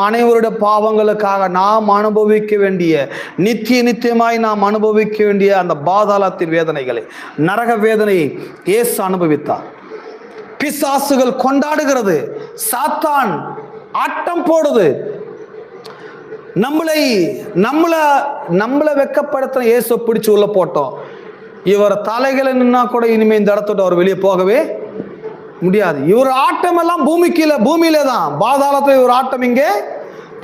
அனைவருடைய பாவங்களுக்காக நாம் அனுபவிக்க வேண்டிய நித்தியமாய் நாம் அனுபவிக்க வேண்டிய அந்த பாதாளத்தின் வேதனைகளை, நரக வேதனையை இயேசு அனுபவித்தார். பிசாசுகள் கொண்டாடுகிறது, சாத்தான் ஆட்டம் போடுது, நம்மளை வெக்கப்படுத்த இயேசு பிடிச்சு உள்ள போட்டோம். இவர் தலைகளை நின்னா கூட இனிமே இந்த இடத்தோட அவர் வெளியே போகவே முடியாது. இவர் ஆட்டம் எல்லாம் பூமியிலே தான். பாதாளத்தில் இவர் ஆட்டம் இங்கே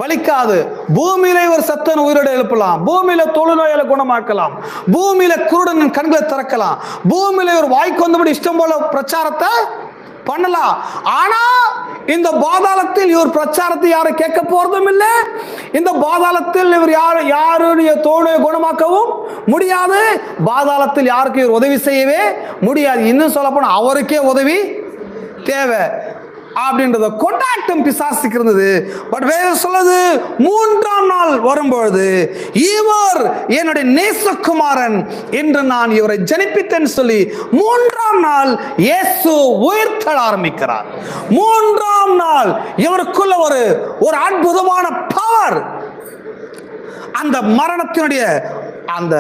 பலிக்காது. பூமியில இவர் சத்தன் உயிரோடு எழுப்பலாம், பூமியில தொழுநோயால குணமாக்கலாம், பூமியில குருடன் கண்களை திறக்கலாம், பூமியில இவர் வாய்க்கு வந்தபடி இஷ்டம் போல பிரச்சாரத்தை பண்ணலாம். ஆனா இந்த பாதாளத்தில் இவர் பிரச்சாரத்தை யாரும் கேட்க போறதும் இல்லை. இந்த பாதாளத்தில் இவர் யாருடைய தோல்வியை குணமாக்கவும் முடியாது. பாதாளத்தில் யாருக்கு இவர் உதவி செய்யவே முடியாது. இன்னும் சொல்ல போனா அவருக்கே உதவி தேவை அப்படின்றத கொண்டாட்டம் பிசாசுக்கு இருந்தது. பட் வேதம் சொல்லுது, மூன்றாம் நாள் வரும்பொழுது இவர் என்னுடைய நேசகுமாரன் என்று நான் இவரை ஜனிப்பித்தேன் சொல்லி மூன்றாம் நாள் இயேசு உயிர்த்தெழ ஆரம்பிக்கிறார். மூன்றாம் நாள் இவருக்குள்ள ஒரு அற்புதமான பவர், அந்த மரணத்தினுடைய அந்த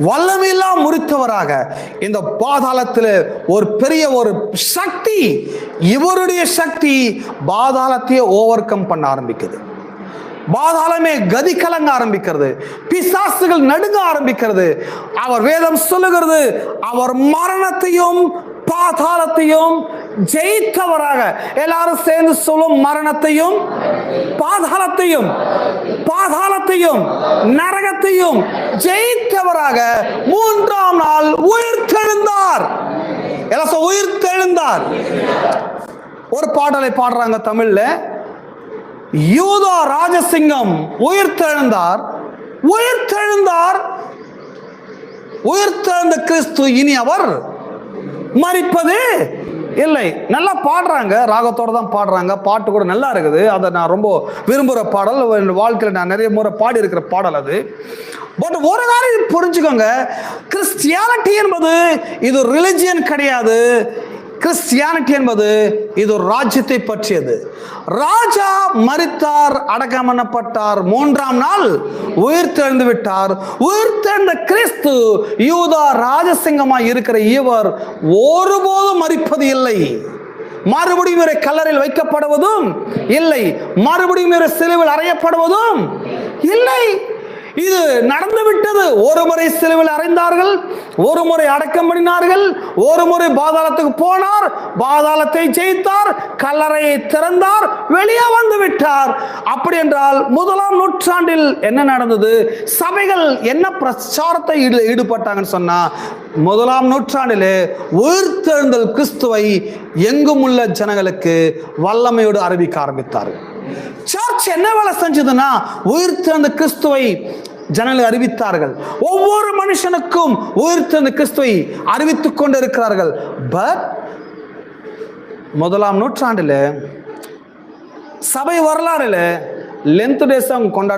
வல்லமையெல்லாம் முறித்தவராக இந்த பாதாளத்தில் ஒரு பெரிய ஒரு சக்தி, இவருடைய சக்தி பாதாளத்தையே ஓவர் கம் பண்ண ஆரம்பிக்குது. பாதாளமே கதி கலங்க ஆரம்பிக்கிறது, பிசாசுகள் நடுங்க ஆரம்பிக்கிறது. அவர் வேதம் சொல்லுகிறது, அவர் மரணத்தையும் பாதாளத்தையும் ஜெயித்தவராக. எல்லாரும் சேர்ந்து சொல்லும், மரணத்தையும் பாதாளத்தையும் நரகத்தையும் ஜெயித்தவராக மூன்றாம் நாள் உயிர்த்தெழுந்தார். எல்லாம் உயிர்த்தெழுந்தார். ஒரு பாடலை பாடுறாங்க தமிழ்ல, யூதா ராஜசிங்கம் உயிர்த்தெழுந்தார், உயிர்த்தெழுந்த கிறிஸ்து இனி அவர் மரிப்பது இல்லை. நல்லா பாடுறாங்க, ராகத்தோட தான் பாடுறாங்க, பாட்டு கூட நல்லா இருக்குது. அதை நான் ரொம்ப விரும்புகிற பாடல், வாழ்க்கையில் நான் நிறைய முறை பாடி இருக்கிற பாடல் அது. பட் ஒரு காரியம் புரிஞ்சுக்கோங்க, கிறிஸ்டியானிட்டி என்பது இது ரிலிஜியன் கிடையாது. கிறிஸ்டியானிட்டி என்பது இது ஒரு ராஜ்யத்தை பற்றியது. ராஜா மரித்தார், அடக்கம் பண்ணப்பட்டார், மூன்றாம் நாள் உயிர்த்தெழுந்து விட்டார். உயிர்த்தெழுந்த கிறிஸ்து யூதா ராஜசிங்கமாய் இருக்கிற இவர் ஒருபோதும் மரிப்பது இல்லை. மறுபடியும் இவரை கல்லறையில் வைக்கப்படுவதும் இல்லை, மறுபடியும் இவரை சிலுவையில் அறையப்படுவதும் இல்லை. இது நடந்து விட்டது. ஒரு முறை சிலுவையில் அறைந்தார்கள், ஒரு முறை அடக்கம் பண்ணினார்கள், ஒரு முறை பாதாளத்துக்கு போனார், பாதாளத்தை ஜெயித்தார், கல்லறையை திறந்தார், வெளியே வந்து விட்டார். அப்படி என்றால் முதலாம் நூற்றாண்டில் என்ன நடந்தது? சபைகள் என்ன பிரச்சாரத்தை ஈடுபட்டாங்கன்னு சொன்னா, முதலாம் நூற்றாண்டிலே உயிர்த்தெழுந்தல் கிறிஸ்துவை எங்கும் உள்ள ஜனங்களுக்கு வல்லமையோடு அறிவிக்க ஆரம்பித்தார்கள். சர்ச் என்ன வேலை செஞ்சதுன்னா, உயிர்த்தெழுந்த கிறிஸ்துவை ஜனங்கள் அறிவித்தார்கள். ஒவ்வொரு மனுஷனுக்கும் உயிர்த்தெழுந்த கிறிஸ்துவை அறிவித்துக் கொண்டு இருக்கிறார்கள். பட் முதலாம் நூற்றாண்டில் சபை வரலாறுல லென்த் டேஸ் அவங்க கொண்டாட